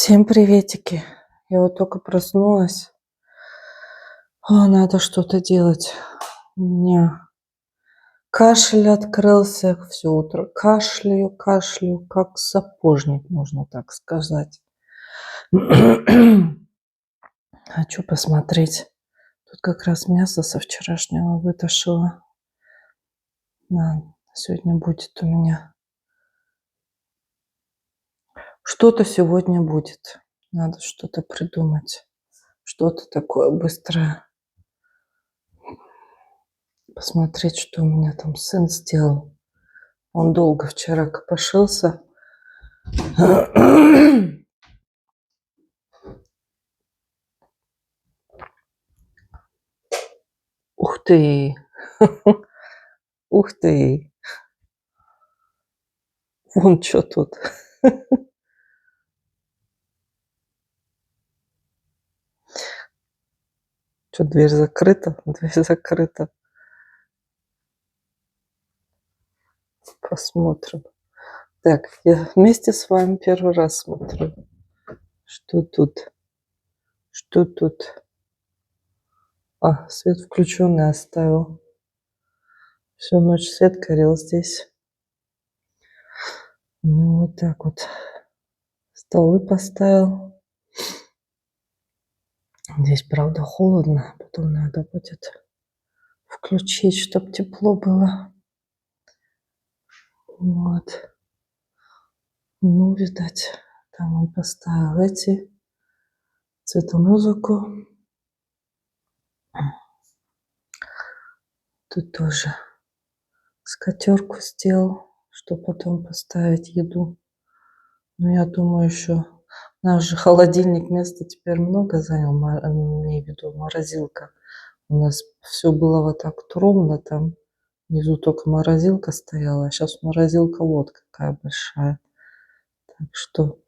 Всем приветики. Я вот только проснулась. Надо что-то делать. У меня кашель открылся. Все утро кашляю, как сапожник, можно так сказать. Хочу посмотреть. Тут как раз мясо со вчерашнего вытащила. Сегодня будет у меня. Что-то сегодня будет. Надо что-то придумать. Что-то такое быстрое. Посмотреть, что у меня там сын сделал. Он долго вчера копошился. Ух ты! Ух ты! Вон что тут. Что, дверь закрыта? Дверь закрыта. Посмотрим. Так, я вместе с вами первый раз смотрю. Что тут? Что тут? Свет включенный оставил. Всю ночь свет горел здесь. Ну, вот так вот. Столы поставил. Здесь, правда, холодно. Потом надо будет включить, чтобы тепло было. Вот. Ну, видать, там он поставил эти цветомузыку. Тут тоже скатерку сделал, чтобы потом поставить еду. Но я думаю, еще наш же холодильник места теперь много занял, имею в виду морозилка. У нас все было вот так вот ровно, там внизу только морозилка стояла, а сейчас морозилка вот какая большая. Так что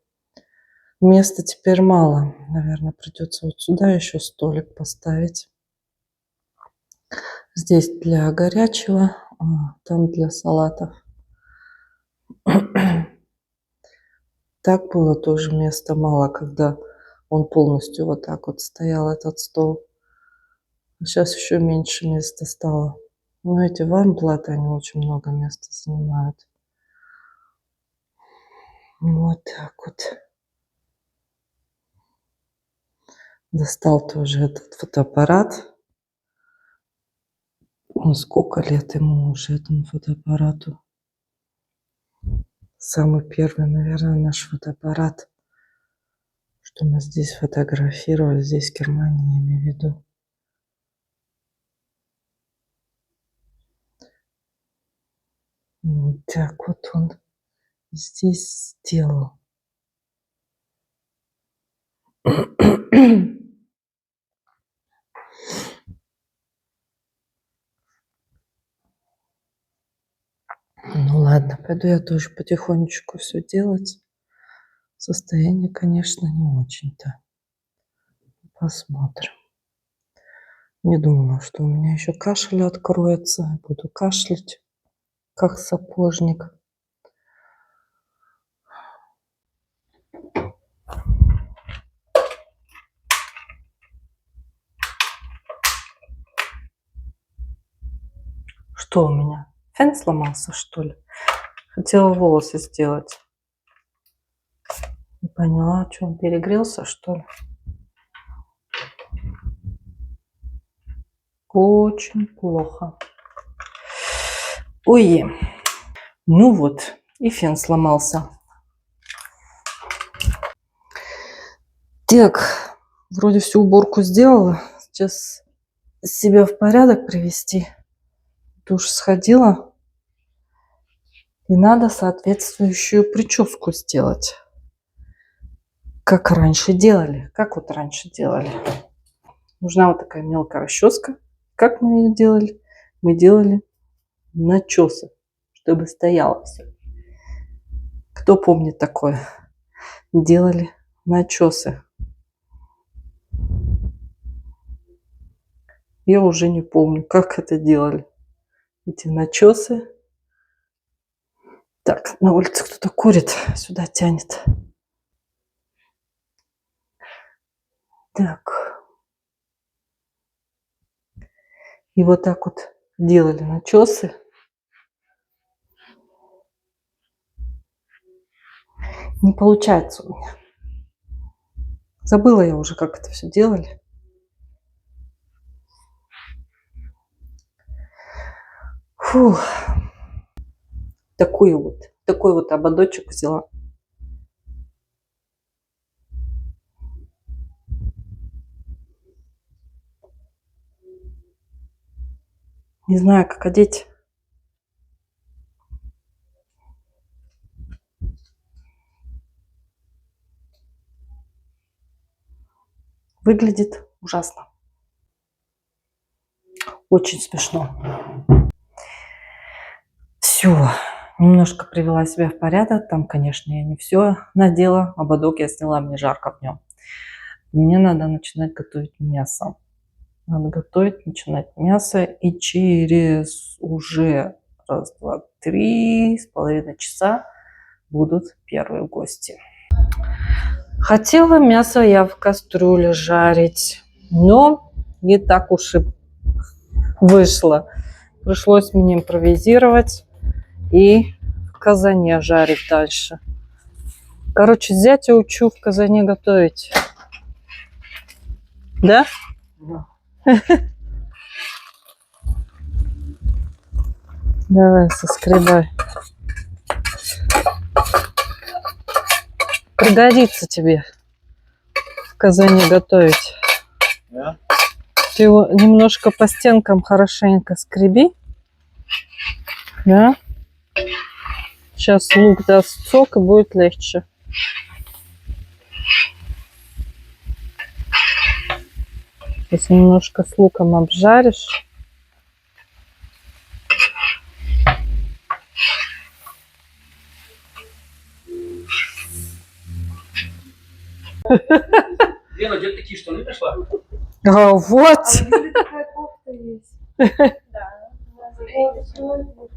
места теперь мало. Наверное, придется вот сюда еще столик поставить. Здесь для горячего, там для салатов. Так было тоже места мало, когда он полностью вот так вот стоял, этот стол. Сейчас еще меньше места стало. Но эти вармплаты, они очень много места занимают. Вот так вот. Достал тоже этот фотоаппарат. Сколько лет ему уже, этому фотоаппарату? Самый первый, наверное, наш фотоаппарат, что мы здесь фотографировали, здесь в Германии, я имею в виду. Вот так вот он здесь сделал. Ну ладно, пойду я тоже потихонечку все делать. Состояние, конечно, не очень-то. Посмотрим. Не думала, что у меня еще кашель откроется. Буду кашлять, как сапожник. Что у меня? Фен сломался, что ли? Хотела волосы сделать. Не поняла, что он перегрелся, что ли? Очень плохо. Ой, ну вот, и фен сломался. Так, вроде всю уборку сделала. Сейчас себя в порядок привести. В душ сходила. И надо соответствующую прическу сделать. Как раньше делали. Как вот раньше делали. Нужна вот такая мелкая расческа. Как мы ее делали? Мы делали начесы, чтобы стояло все. Кто помнит такое? Делали начесы. Я уже не помню, как это делали. Эти начесы. Так, на улице кто-то курит, сюда тянет. Так. И вот так вот делали начесы. Не получается у меня. Забыла я уже, как это все делали. Фух. Такой вот ободочек взяла. Не знаю, как одеть. Выглядит ужасно. Очень смешно. Все. Немножко привела себя в порядок. Там, конечно, я не все надела. Ободок я сняла, мне жарко в нем. Мне надо начинать готовить мясо. Надо готовить, начинать мясо. И через уже 3,5 часа будут первые гости. Хотела мясо я в кастрюле жарить, но не так уж и вышло. Пришлось мне импровизировать и в казане жарить дальше. Короче, зятя учу в казане готовить. Да? Да. Давай, соскребай. Пригодится тебе в казане готовить. Да? Ты его немножко по стенкам хорошенько скреби. Да? Сейчас лук даст сок и будет легче. Сейчас немножко с луком обжаришь. Лена, где такие штаны нашла? А вот. Такая кофта есть. Да.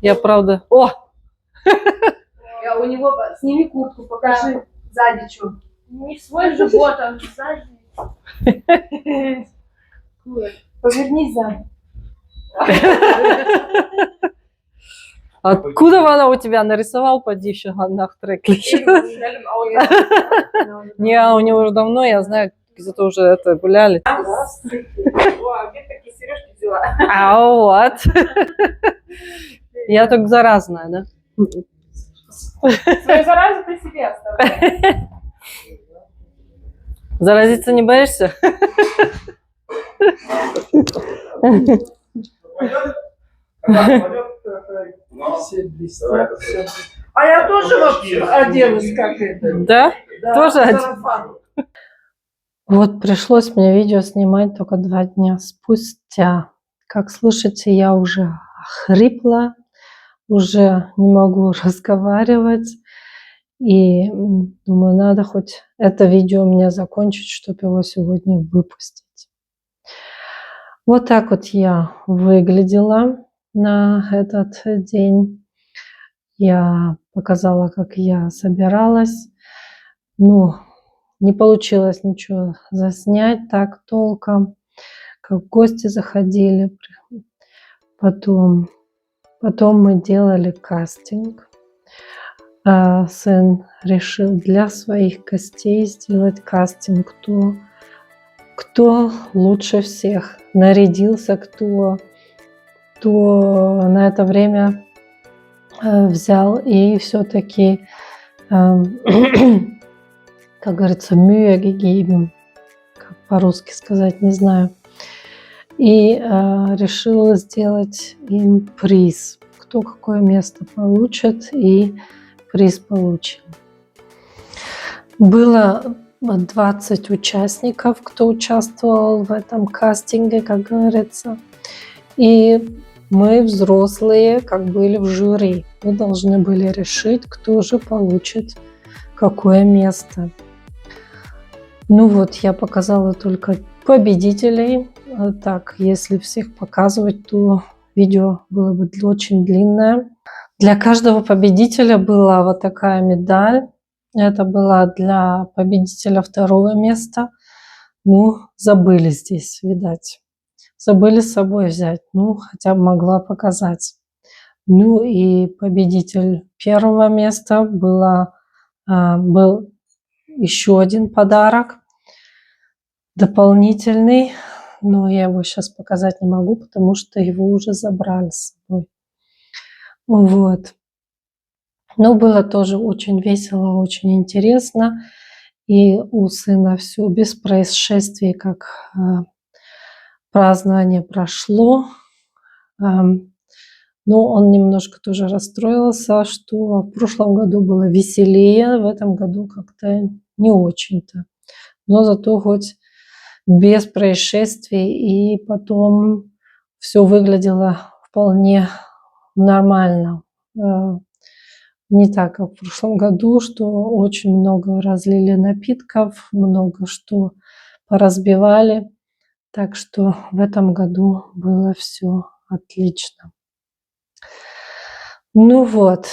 Я правда... О! У него сними куртку, покажи сзади что. Не свой живот, а сзади. Повернись сзади. Откуда она у тебя нарисовал, поди еще на трек лежит? Не, у него уже давно, я знаю, где-то уже это гуляли. О, где такие сережки взяла? А вот. Я только заразная, да? Свою заразу при себе оставляй. Заразиться не боишься? Все блестят. А я тоже вот оделась как это. Да? Тоже один? сарафан. Вот пришлось мне видео снимать только 2 дня спустя. Как слышите, я уже хрипла, уже не могу разговаривать. И думаю, надо хоть это видео мне закончить, чтобы его сегодня выпустить. Вот так вот я выглядела на этот день. Я показала, как я собиралась. Ну, не получилось ничего заснять так толком, как гости заходили. Потом мы делали кастинг. Сын решил для своих гостей сделать кастинг, кто лучше всех нарядился, кто на это время взял и все-таки, как говорится, Mühe gegeben, как по-русски сказать, не знаю. И решил сделать им приз, кто какое место получит, и приз получил. Было 20 участников, кто участвовал в этом кастинге, как говорится. И мы, взрослые, как были в жюри. Мы должны были решить, кто же получит какое место. Ну вот, я показала только победителей. Так, если всех показывать, то видео было бы очень длинное. Для каждого победителя была вот такая медаль. Это была для победителя 2-го места. Ну, забыли здесь, видать. Забыли с собой взять. Ну, хотя бы могла показать. Ну и победитель первого места был еще один подарок дополнительный, но я его сейчас показать не могу, потому что его уже забрали с собой. Вот. Но было тоже очень весело, очень интересно. И у сына все без происшествий, как празднование прошло. Но он немножко тоже расстроился, что в прошлом году было веселее, в этом году как-то не очень-то. Но зато хоть без происшествий, и потом все выглядело вполне нормально. Не так, как в прошлом году, что очень много разлили напитков, много что поразбивали. Так что в этом году было все отлично. Ну вот.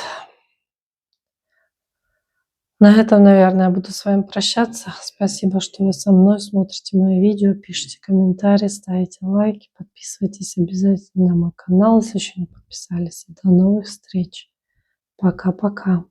На этом, наверное, я буду с вами прощаться. Спасибо, что вы со мной, смотрите мои видео, пишите комментарии, ставите лайки, подписывайтесь обязательно на мой канал, если еще не подписались. До новых встреч. Пока-пока.